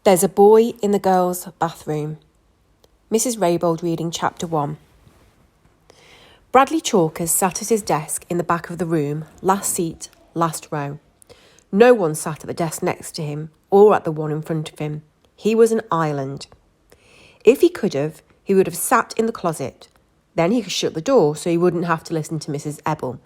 There's a boy in the girls' bathroom. Mrs. Raybould reading Chapter 1. Bradley Chalkers sat at his desk in the back of the room, last seat, last row. No one sat at the desk next to him or at the one in front of him. He was an island. If he could have, he would have sat in the closet. Then he could shut the door so he wouldn't have to listen to Mrs. Ebble.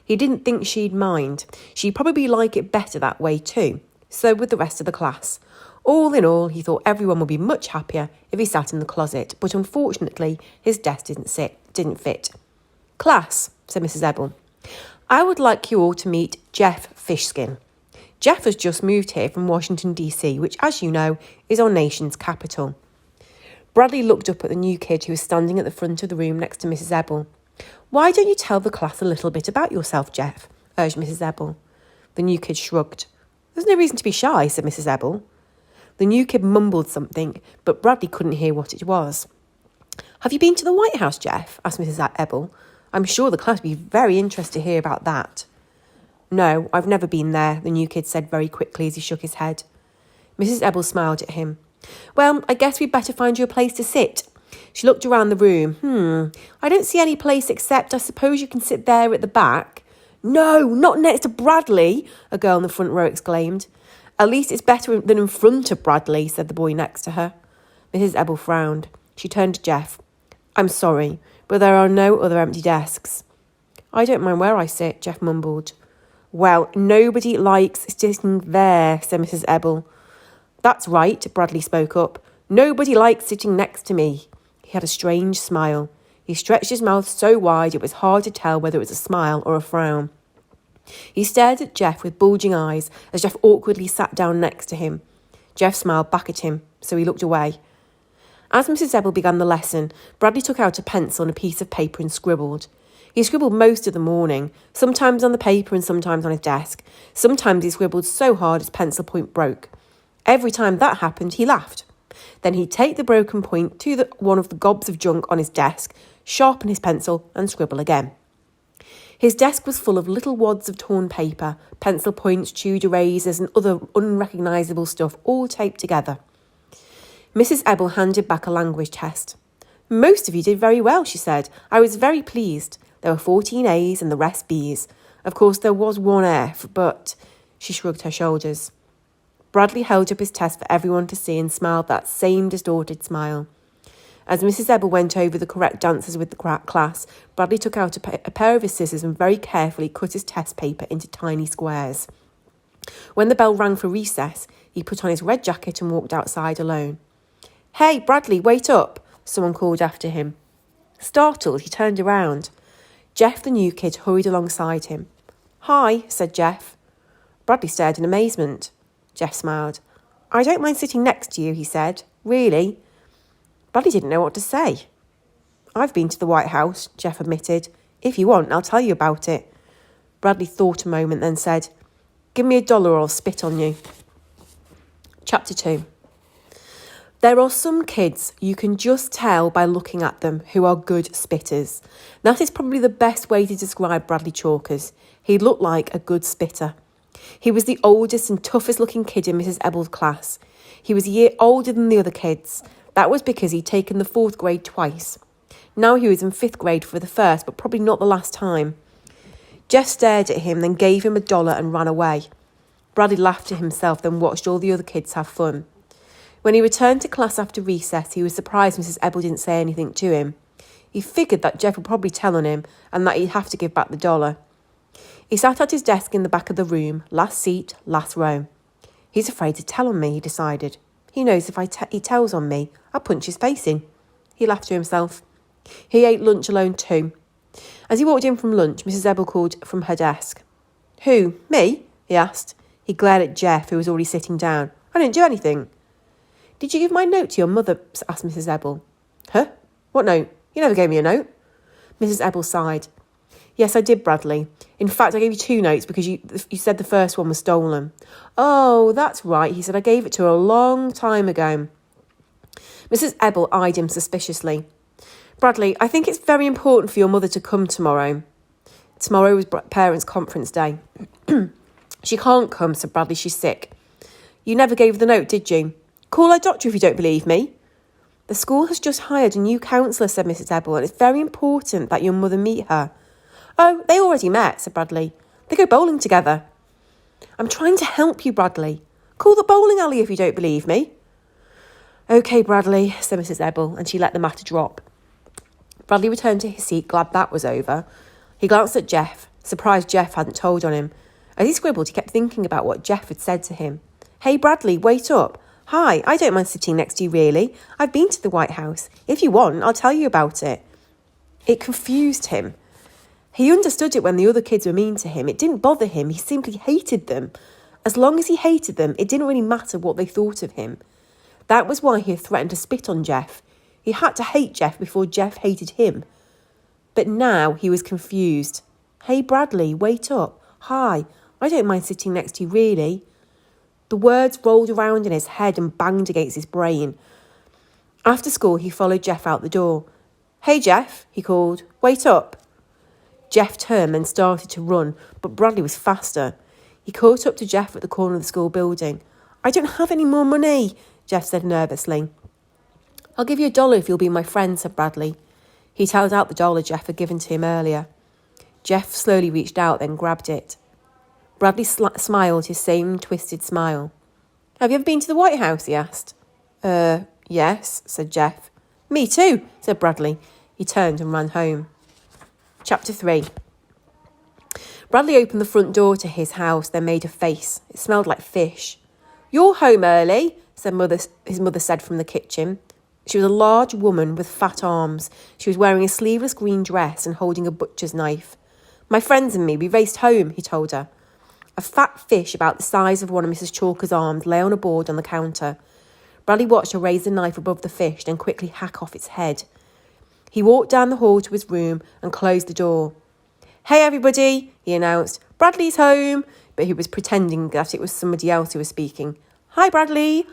He didn't think she'd mind. She'd probably like it better that way too. So would the rest of the class. All in all, he thought everyone would be much happier if he sat in the closet, but unfortunately his desk didn't fit. Class, said Mrs. Ebble, I would like you all to meet Jeff Fishskin. Jeff has just moved here from Washington, D.C., which, as you know, is our nation's capital. Bradley looked up at the new kid who was standing at the front of the room next to Mrs. Ebble. Why don't you tell the class a little bit about yourself, Jeff? Urged Mrs. Ebble. The new kid shrugged. There's no reason to be shy, said Mrs. Ebble. The new kid mumbled something, but Bradley couldn't hear what it was. Have you been to the White House, Jeff? Asked Mrs. Ebble. I'm sure the class would be very interested to hear about that. No, I've never been there, the new kid said very quickly as he shook his head. Mrs. Ebble smiled at him. Well, I guess we'd better find you a place to sit. She looked around the room. I don't see any place except I suppose you can sit there at the back. No, not next to Bradley, a girl in the front row exclaimed. At least it's better than in front of Bradley, said the boy next to her. Mrs. Ebble frowned. She turned to Jeff. I'm sorry, but there are no other empty desks. I don't mind where I sit, Jeff mumbled. Well, nobody likes sitting there, said Mrs. Ebble. That's right, Bradley spoke up. Nobody likes sitting next to me. He had a strange smile. He stretched his mouth so wide it was hard to tell whether it was a smile or a frown. He stared at Jeff with bulging eyes as Jeff awkwardly sat down next to him. Jeff smiled back at him, so he looked away. As Mrs. Ebble began the lesson, Bradley took out a pencil and a piece of paper and scribbled. He scribbled most of the morning, sometimes on the paper and sometimes on his desk. Sometimes he scribbled so hard his pencil point broke. Every time that happened, he laughed. Then he'd take the broken point to one of the gobs of junk on his desk, sharpen his pencil and scribble again. His desk was full of little wads of torn paper, pencil points, chewed erasers and other unrecognisable stuff all taped together. Mrs. Ebble handed back a language test. Most of you did very well, she said. I was very pleased. There were 14 A's and the rest B's. Of course, there was one F, but... She shrugged her shoulders. Bradley held up his test for everyone to see and smiled that same distorted smile. As Mrs. Ebble went over the correct answers with the class, Bradley took out a pair of his scissors and very carefully cut his test paper into tiny squares. When the bell rang for recess, he put on his red jacket and walked outside alone. Hey, Bradley, wait up, someone called after him. Startled, he turned around. Jeff, the new kid, hurried alongside him. Hi, said Jeff. Bradley stared in amazement. Jeff smiled. I don't mind sitting next to you, he said. Really? Bradley didn't know what to say. I've been to the White House, Jeff admitted. If you want, I'll tell you about it. Bradley thought a moment, then said, Give me $1 or I'll spit on you. Chapter 2. There are some kids you can just tell by looking at them who are good spitters. That is probably the best way to describe Bradley Chalkers. He looked like a good spitter. He was the oldest and toughest looking kid in Mrs. Ebble's class. He was a year older than the other kids. That was because he'd taken the 4th grade twice. Now he was in 5th grade for the first, but probably not the last time. Jeff stared at him, then gave him $1 and ran away. Bradley laughed to himself, then watched all the other kids have fun. When he returned to class after recess, he was surprised Mrs. Ebble didn't say anything to him. He figured that Jeff would probably tell on him and that he'd have to give back the $1. He sat at his desk in the back of the room, last seat, last row. He's afraid to tell on me, he decided. He knows if he tells on me, I'll punch his face in. He laughed to himself. He ate lunch alone too. As he walked in from lunch, Mrs. Ebble called from her desk. Who? Me? He asked. He glared at Jeff, who was already sitting down. I didn't do anything. Did you give my note to your mother? Asked Mrs. Ebble. Huh? What note? You never gave me a note. Mrs. Ebble sighed. Yes, I did, Bradley. In fact, I gave you 2 notes because you said the first one was stolen. Oh, that's right, he said. I gave it to her a long time ago. Mrs. Ebble eyed him suspiciously. Bradley, I think it's very important for your mother to come tomorrow. Tomorrow was parents' conference day. She can't come, said Bradley. She's sick. You never gave the note, did you? Call our doctor if you don't believe me. The school has just hired a new counsellor, said Mrs. Ebel, and it's very important that your mother meet her. Oh, they already met, said Bradley. They go bowling together. I'm trying to help you, Bradley. Call the bowling alley if you don't believe me. OK, Bradley, said Mrs. Ebel, and she let the matter drop. Bradley returned to his seat, glad that was over. He glanced at Jeff, surprised Jeff hadn't told on him. As he scribbled, he kept thinking about what Jeff had said to him. Hey, Bradley, wait up. Hi, I don't mind sitting next to you, really. I've been to the White House. If you want, I'll tell you about it. It confused him. He understood it when the other kids were mean to him. It didn't bother him. He simply hated them. As long as he hated them, it didn't really matter what they thought of him. That was why he had threatened to spit on Jeff. He had to hate Jeff before Jeff hated him. But now he was confused. Hey, Bradley, wait up. Hi, I don't mind sitting next to you, really. The words rolled around in his head and banged against his brain. After school, he followed Jeff out the door. Hey, Jeff, he called. Wait up. Jeff turned and started to run, but Bradley was faster. He caught up to Jeff at the corner of the school building. I don't have any more money, Jeff said nervously. I'll give you $1 if you'll be my friend, said Bradley. He held out the $1 Jeff had given to him earlier. Jeff slowly reached out, then grabbed it. Bradley smiled his same twisted smile. Have you ever been to the White House, he asked. Yes, said Jeff. Me too, said Bradley. He turned and ran home. Chapter 3. Bradley opened the front door to his house, then made a face. It smelled like fish. You're home early, his mother said from the kitchen. She was a large woman with fat arms. She was wearing a sleeveless green dress and holding a butcher's knife. My friends and me, we raced home, he told her. A fat fish about the size of one of Mrs. Chalker's arms lay on a board on the counter. Bradley watched her raise the knife above the fish, then quickly hack off its head. He walked down the hall to his room and closed the door. Hey, everybody, he announced. Bradley's home. But he was pretending that it was somebody else who was speaking. Hi, Bradley,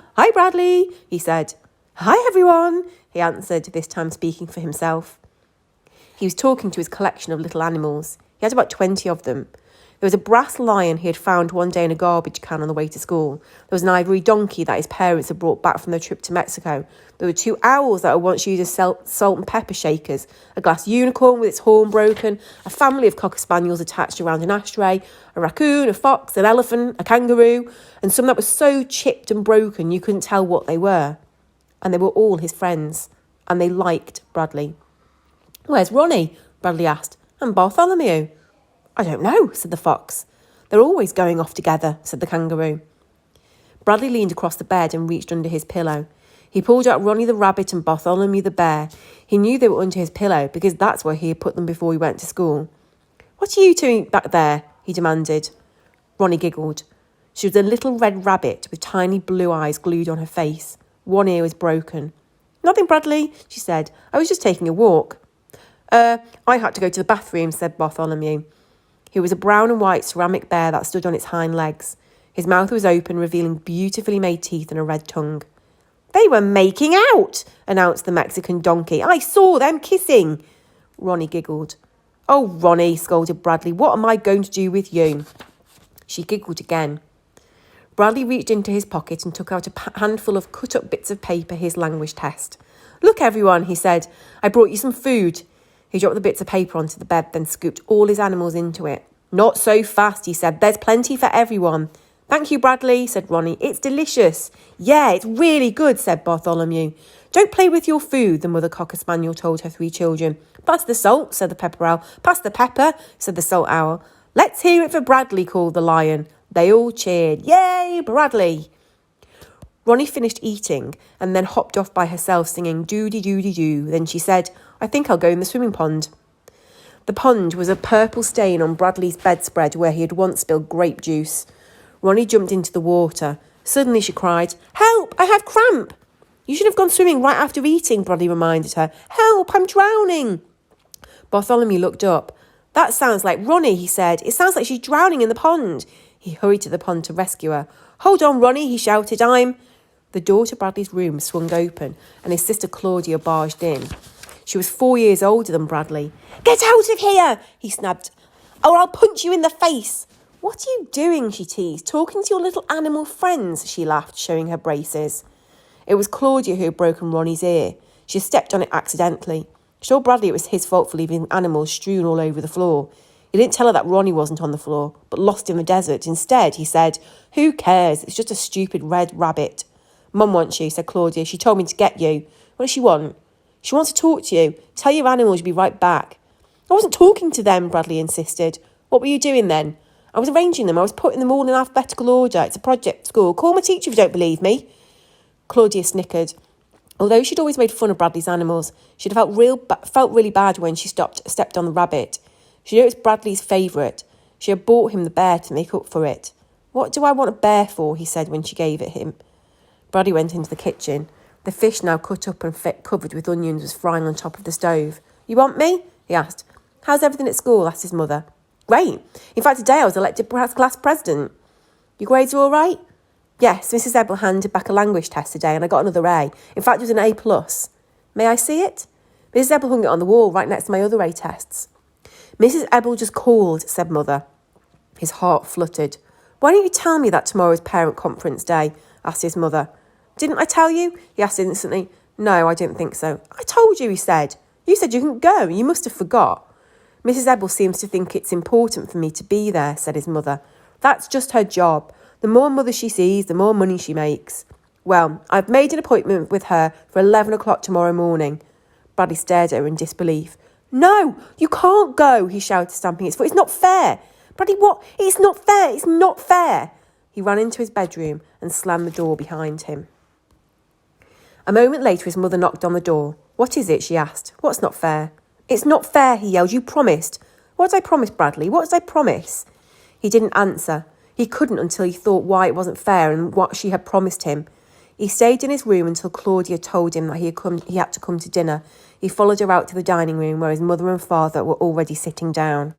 he said. Hi, everyone, he answered, this time speaking for himself. He was talking to his collection of little animals. He had about 20 of them. There was a brass lion he had found one day in a garbage can on the way to school. There was an ivory donkey that his parents had brought back from their trip to Mexico. There were 2 owls that were once used as salt and pepper shakers, a glass unicorn with its horn broken, a family of cocker spaniels attached around an ashtray, a raccoon, a fox, an elephant, a kangaroo, and some that were so chipped and broken you couldn't tell what they were. And they were all his friends, and they liked Bradley. Where's Ronnie? Bradley asked. And Bartholomew? I don't know, said the fox. They're always going off together, said the kangaroo. Bradley leaned across the bed and reached under his pillow. He pulled out Ronnie the rabbit and Bartholomew the bear. He knew they were under his pillow because that's where he had put them before he went to school. What are you doing back there? He demanded. Ronnie giggled. She was a little red rabbit with tiny blue eyes glued on her face. One ear was broken. Nothing, Bradley, she said. I was just taking a walk. I had to go to the bathroom, said Bartholomew. He was a brown and white ceramic bear that stood on its hind legs. His mouth was open, revealing beautifully made teeth and a red tongue. They were making out, announced the Mexican donkey. I saw them kissing. Ronnie giggled. Oh, Ronnie, scolded Bradley, what am I going to do with you? She giggled again. Bradley reached into his pocket and took out a handful of cut-up bits of paper, his language test. Look, everyone, he said. I brought you some food. He dropped the bits of paper onto the bed, then scooped all his animals into it. Not so fast, he said. There's plenty for everyone. Thank you, Bradley, said Ronnie. It's delicious. Yeah, it's really good, said Bartholomew. Don't play with your food, the mother cocker spaniel told her 3 children. Pass the salt, said the pepper owl. Pass the pepper, said the salt owl. Let's hear it for Bradley, called the lion. They all cheered. Yay, Bradley! Ronnie finished eating and then hopped off by herself singing doo-dee-doo-dee-doo. Then she said, I think I'll go in the swimming pond. The pond was a purple stain on Bradley's bedspread where he had once spilled grape juice. Ronnie jumped into the water. Suddenly she cried, Help! I have cramp! You should have gone swimming right after eating, Bradley reminded her. Help! I'm drowning! Bartholomew looked up. That sounds like Ronnie, he said. It sounds like she's drowning in the pond. He hurried to the pond to rescue her. Hold on, Ronnie, he shouted. The door to Bradley's room swung open and his sister Claudia barged in. She was 4 years older than Bradley. Get out of here, he snapped, or I'll punch you in the face. What are you doing, she teased. Talking to your little animal friends, she laughed, showing her braces. It was Claudia who had broken Ronnie's ear. She had stepped on it accidentally. She told Bradley it was his fault for leaving animals strewn all over the floor. He didn't tell her that Ronnie wasn't on the floor, but lost in the desert. Instead, he said, "Who cares? It's just a stupid red rabbit." "Mum wants you," said Claudia. "She told me to get you." "What does she want?" "She wants to talk to you. Tell your animals you'll be right back." "I wasn't talking to them," Bradley insisted. "What were you doing then?" "I was arranging them. I was putting them all in alphabetical order. It's a project at school. Call my teacher if you don't believe me." Claudia snickered. Although she'd always made fun of Bradley's animals, she'd felt really bad when she stepped on the rabbit. She knew it was Bradley's favourite. She had bought him the bear to make up for it. "What do I want a bear for?" he said when she gave it him. Bradley went into the kitchen. The fish, now cut up and covered with onions, was frying on top of the stove. "You want me?" he asked. "How's everything at school?" asked his mother. "Great. In fact, today I was elected class president." "Your grades are all right?" "Yes, Mrs. Ebel handed back a language test today and I got another A. In fact, it was an A+. "May I see it?" Mrs. Ebel hung it on the wall right next to my other A tests. "Mrs. Ebel just called," said Mother. His heart fluttered. "Why don't you tell me that tomorrow is parent conference day?" asked his mother. "Didn't I tell you?" he asked instantly. "No, I didn't think so." "I told you," he said. "You said you couldn't go. You must have forgot." "Mrs. Ebel seems to think it's important for me to be there," said his mother. "That's just her job. The more mothers she sees, the more money she makes." "Well, I've made an appointment with her for 11 o'clock tomorrow morning." Bradley stared at her in disbelief. "No, you can't go," he shouted, stamping his foot. "It's not fair." "Bradley, what? It's not fair. It's not fair." He ran into his bedroom and slammed the door behind him. A moment later, his mother knocked on the door. "What is it?" she asked. "What's not fair?" "It's not fair," he yelled. "You promised." "What did I promise, Bradley? What did I promise?" He didn't answer. He couldn't until he thought why it wasn't fair and what she had promised him. He stayed in his room until Claudia told him that he had to come to dinner. He followed her out to the dining room where his mother and father were already sitting down.